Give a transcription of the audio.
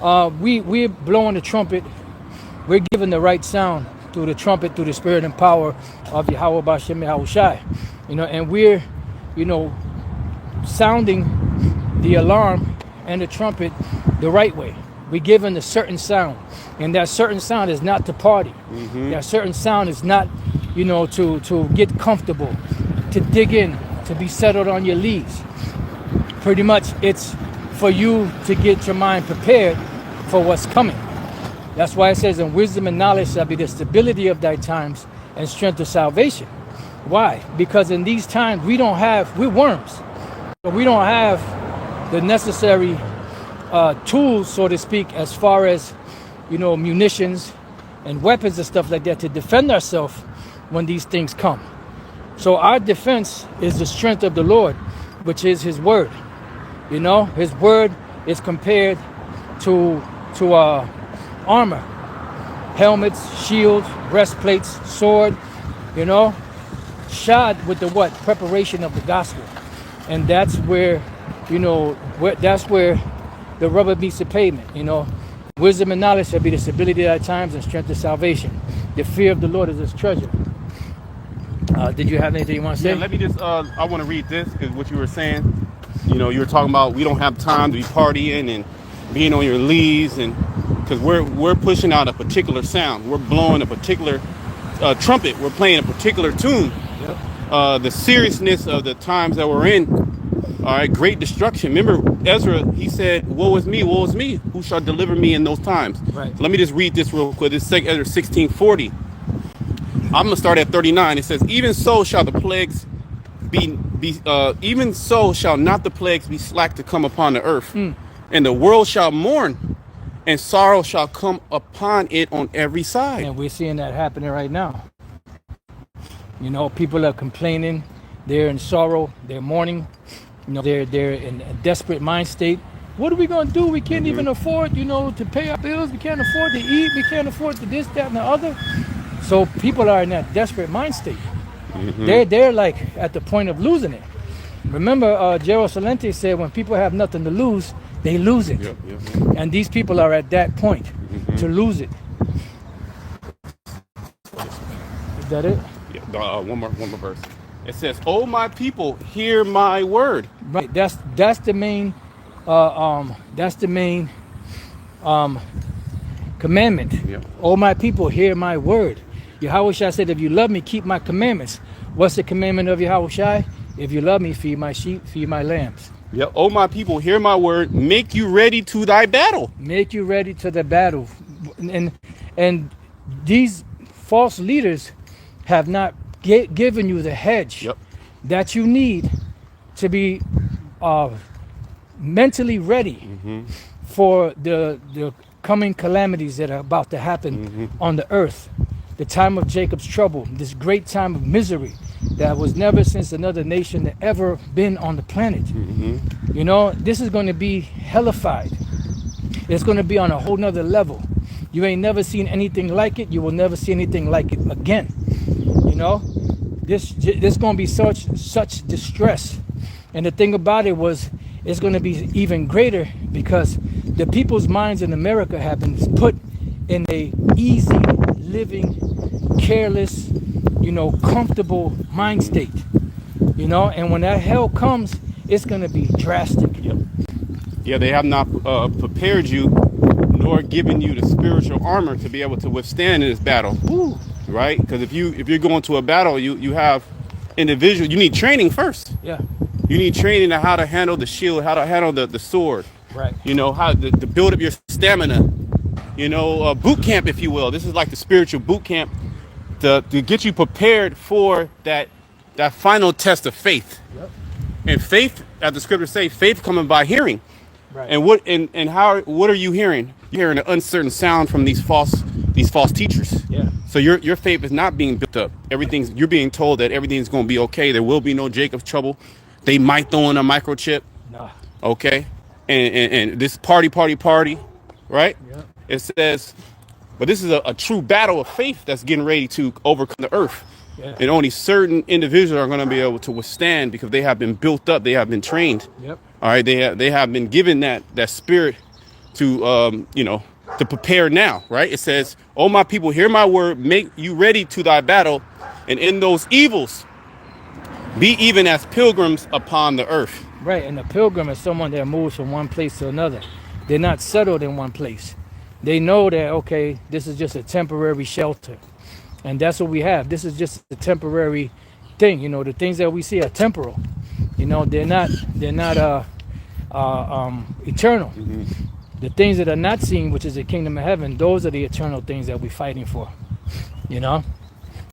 We're blowing the trumpet. We're giving the right sound through the trumpet, through the spirit and power of Yahweh Bashem Yahushai. And we're, sounding the alarm and the trumpet the right way. We're given a certain sound, and that certain sound is not to party. That certain sound is not, to get comfortable, to dig in, to be settled on your leaves. Pretty much, it's for you to get your mind prepared for what's coming. That's why it says, "In wisdom and knowledge shall be the stability of thy times, and strength of salvation." Why? Because in these times we're worms. So we don't have the necessary tools, so to speak, as far as, munitions and weapons and stuff like that to defend ourselves when these things come. So our defense is the strength of the Lord, which is his word. His word is compared to armor, helmets, shields, breastplates, sword, shod with the what? Preparation of the gospel. And that's where, that's where the rubber meets the pavement, Wisdom and knowledge shall be the stability of thy times and strength of salvation. The fear of the Lord is his treasure. Did you have anything you want to say? Yeah, let me just, I want to read this, because what you were saying, you were talking about we don't have time to be partying and being on your leaves, and because we're pushing out a particular sound. We're blowing a particular trumpet. We're playing a particular tune. Yep. The seriousness of the times that we're in. All right, great destruction. Remember Ezra, he said, woe is me, who shall deliver me in those times? Right. So let me just read this real quick. This is Ezra 16:40. I'm going to start at 39. It says, even so shall the plagues even so shall not the plagues be slack to come upon the earth. And the world shall mourn, and sorrow shall come upon it on every side. And we're seeing that happening right now. People are complaining. They're in sorrow. They're mourning. They're in a desperate mind state. What are we going to do? We can't even afford, to pay our bills. We can't afford to eat. We can't afford to this, that, and the other. So people are in that desperate mind state. They're like at the point of losing it. Remember, Gerald Salente said when people have nothing to lose, they lose it. And these people are at that point to lose it. Is that it? Yeah, one more verse. It says, "Oh my people, hear my word." Right. That's the main commandment. Yep. Oh my people, hear my word. Yahushua said, if you love me, keep my commandments. What's the commandment of Yahushua? If you love me, feed my sheep, feed my lambs. Yeah. "Oh my people, hear my word. Make you ready to thy battle." Make you ready to the battle. And these false leaders have not given you the hedge that you need to be mentally ready for the coming calamities that are about to happen on the earth. The time of Jacob's trouble, this great time of misery that was never since another nation that ever been on the planet. This is going to be hellified. It's going to be on a whole nother level. You ain't never seen anything like it. You will never see anything like it again. This going to be such distress. And the thing about it was, it's going to be even greater because the people's minds in America have been put in a easy living, careless, comfortable mind state. And when that hell comes, it's going to be drastic. Yeah, they have not prepared you nor given you the spiritual armor to be able to withstand in this battle. Ooh. Right? Because if you're going to a battle, you have individual. You need training first. Yeah. You need training on how to handle the shield, how to handle the sword. Right. How to build up your stamina. Boot camp, if you will. This is like the spiritual boot camp to get you prepared for that final test of faith. Yep. And faith, as the scriptures say, faith coming by hearing. Right. And what are you hearing? You're hearing an uncertain sound from these false teachers. Yeah. So your faith is not being built up. You're being told that everything's going to be okay. There will be no Jacob's trouble. They might throw in a microchip. Nah. Okay. And this party, right? Yeah. It says, but this is a true battle of faith that's getting ready to overcome the earth. Yeah. And only certain individuals are going to be able to withstand because they have been built up. They have been trained. Yep. All right. They have been given that spirit to prepare now, right? It says, "Oh, my people, hear my word, make you ready to thy battle, and in those evils, be even as pilgrims upon the earth." Right, and a pilgrim is someone that moves from one place to another. They're not settled in one place. They know that, okay, this is just a temporary shelter. And that's what we have. This is just a temporary thing. You know, the things that we see are temporal. You know, they're not eternal. Mm-hmm. The things that are not seen, which is the kingdom of heaven, those are the eternal things that we're fighting for. You know?